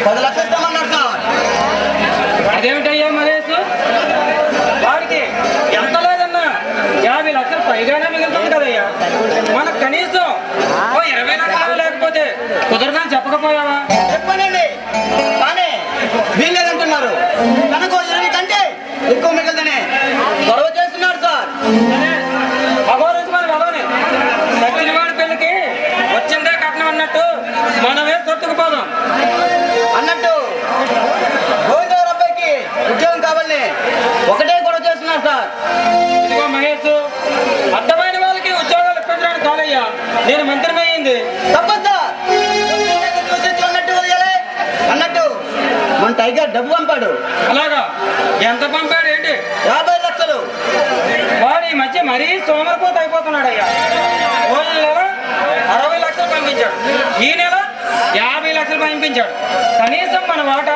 10 లక్షలు ఇస్తామన్నారు సార్. అదేమిటయ్యా మహేష్, వాడికి ఎంత లేదన్నా 50 లక్షలు పైగానే మిగులుతుంది కదయ్యా. మనకు కనీసం 20 లక్షలు లేకపోతే కుదరదని చెప్పకపోయావా? చెప్పనండి, కానీ వీళ్ళు లేదంటున్నారు. తనకు 20 కంటే ఎక్కువ మిగిలిందని గొడవ చేస్తున్నారు సార్. సచిన వాడి పెళ్లికి వచ్చిందే కట్నం అన్నట్టు మనమే సర్దుకుపోదాం అన్నట్టు గోవిందరావు అబ్బాయికి ఉద్యోగం కావాలని ఒకటే గొడవ చేస్తున్నారు సార్. ఇదిగో మహేష్, అర్థమైన వాళ్ళకి ఉద్యోగాలు ఇప్పించడానికి కాలయ్యా నేను మంత్రిని అయ్యింది. తప్పదు సార్. అన్నట్టు మన టైగర్ డబ్బు పంపాడు. అలాగా? ఎంత పంపాడు ఏంటి? 50 లక్షలు. వాడు ఈ మధ్య మరీ సోమరిపోత అయిపోతున్నాడు అయ్యా. ఓన్లీ నెల 60 లక్షలు పంపించాడు, ఈ నెల 50 లక్షలు పంపించాడు. కనీసం మన వాట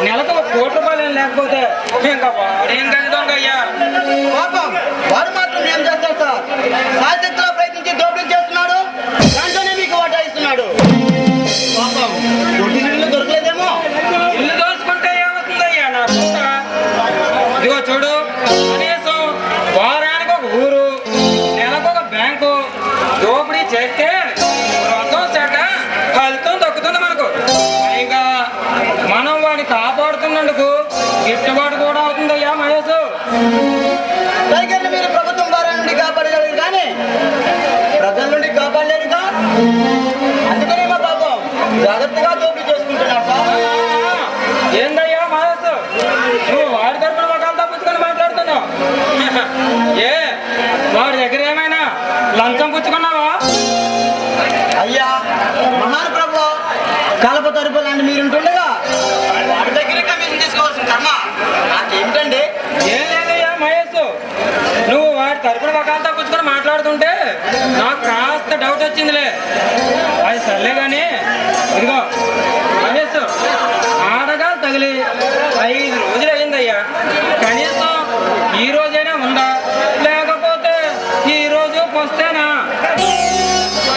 నెలకు 1 కోటి రూపాయలు ఏం లేకపోతే ఇంకా వాడేం కలిదొంగ అయ్యా. పాపం వాడు మాత్రం ఏం చేస్తాడు సార్? సాయశక్తిలో ప్రయత్నించి దోపిడీ చేస్తున్నాడు, దాంట్లోనే మీకు వాటా ఇస్తున్నాడు. పాపం ఇల్లు దొరకలేదేమో. ఇల్లు దోచుకుంటే ఏమవుతుందయ్యా నా పుట్ట? ఇదిగో చూడు, కనీసం వారానికి ఒక ఊరు, నెలకు ఒక బ్యాంకు దోపిడీ చేస్తే మొత్తం శాఖ ఫలితం దక్కుతుంది మనకు. పైగా మనం వాడిని కాపాడుతున్నందుకు గిట్టుబాటు కూడా అవుతుందయ్యా మహేష్. టైగర్ని మీరు ప్రభుత్వం వారి నుండి కాపాడగలరు కానీ ప్రజల నుండి కాపాడలేరుగా. అందుకనే మా పాపం జాగ్రత్తగా దోపిడీ చేసుకుంటున్నారు సార్. ఏందయ్యా మహేష్, నువ్వు వాడి తరపున ఒకళ్ళు తప్పించుకొని మాట్లాడుతున్నావు. ఏ వాడి దగ్గర ఏమైనా లంచం పుచ్చుకున్నావా? అయ్యా మహానుప్రభు, కలప తరుపు లాంటి మీరుంటుండగా వాడి దగ్గర కమిషన్ తీసుకోవాల్సిన కర్మ నాకేమిటండి? ఏం లేదయ్యా మహేష్, నువ్వు వాడి తరపున ఒకళ్ళు తప్పించుకొని మాట్లాడుతుంటే నాకు కాస్త డౌట్ వచ్చిందిలే. అది సర్లే కానీ ఇదిగో మహేష్, ఆడగాలు తగిలి 5 రోజులు అయిందయ్యా. కనీసం ఈ రోజైనా ఉందా, లేకపోతే ఈ రోజు వస్తేనా?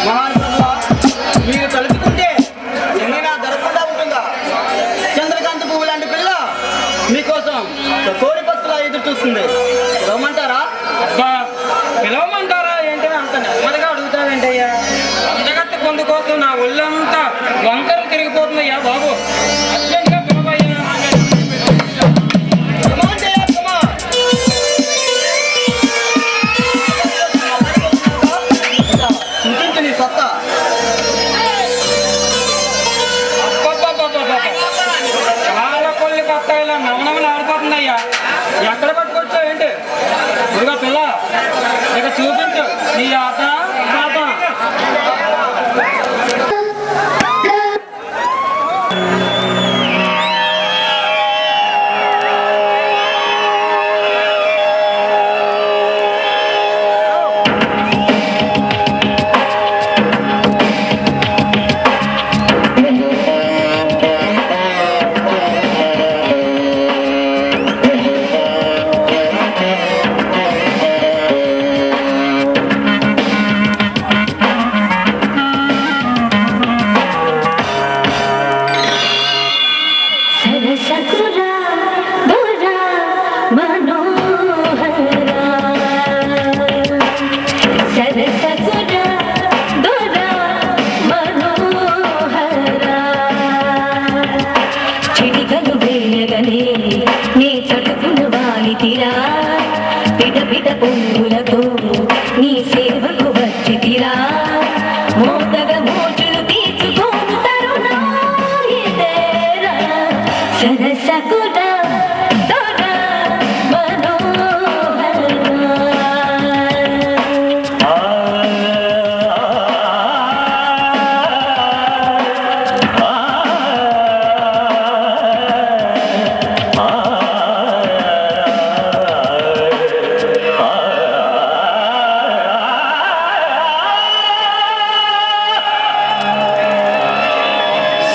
మహానుప్రభు, మీరు తలుచుకుంటే ఎన్నైనా జరగకుండా ఉంటుందా? చంద్రకాంత్ పువ్వు లాంటి పిల్ల మీకోసం కోడి పక్షులా ఎదురు చూస్తుంది. రమ్మంటారా? అబ్బా, పిలవమంటారా ఏంటి? అంత నెమ్మదిగా అడుగుతావేంటయ్యా? అందగత్తి పొందు కోసం నా ఒళ్ళంతా వంకరలు తిరిగిపోతుందయ్యా బాబు. అర్జెంట్గా పిలవయ్యా. చూపించు నీ సత్తా. కాళ్ళకొల్లి కొత్త ఇలా నవనవలు ఆడిపోతుందయ్యా. ఎక్కడ పట్టుకొచ్చావు ఏంటి? ఇదిగో పిల్ల, ఇక చూపించు నీ ఆట పాట.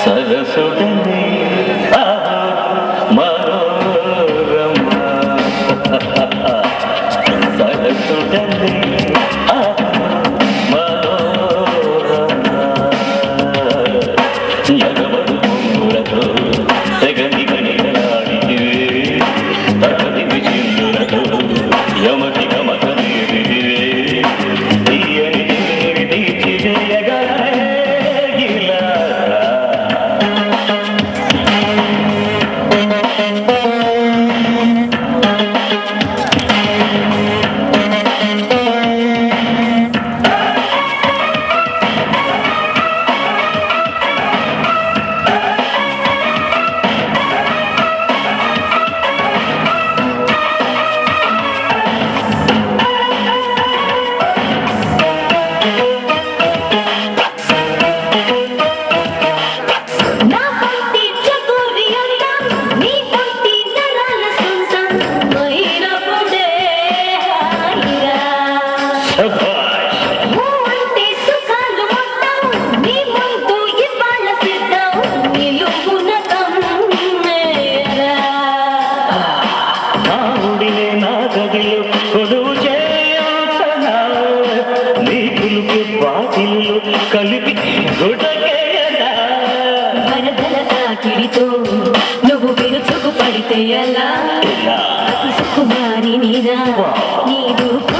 సరసుడనే మనోరమ సరసుడనే మనోరమ ఎగవడు ముంగులతో చూపుతో నువ్వు విరుచుకు పడితే ఎలా ఇలా సుకుమారి నీరా నీ రూప